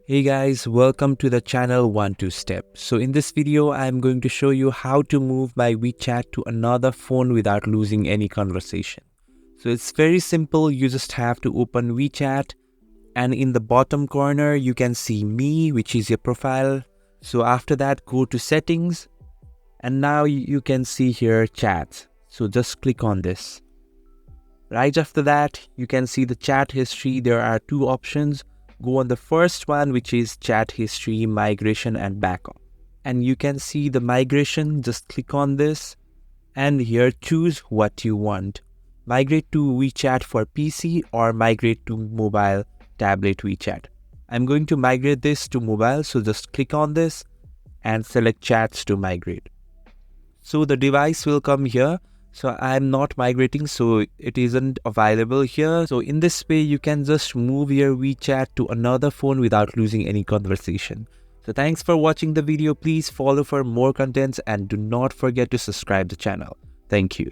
Hey guys, welcome to the channel 1-2 Step. So in this video, I'm going to show you how to move my WeChat to another phone without losing any conversation. So it's very simple. You just have to open WeChat and in the bottom corner, you can see me, which is your profile. So after that, go to settings and now you can see here chat. So just click on this. Right after that, you can see the chat history. There are two options. Go on the first one, which is chat history, migration and backup. And you can see the migration. Just click on this and here choose what you want. Migrate to WeChat for PC or migrate to mobile tablet WeChat. I'm going to migrate this to mobile. So just click on this and select chats to migrate. So the device will come here. So I'm not migrating, so it isn't available here. So in this way, you can just move your WeChat to another phone without losing any conversation. So thanks for watching the video. Please follow for more contents and do not forget to subscribe the channel. Thank you.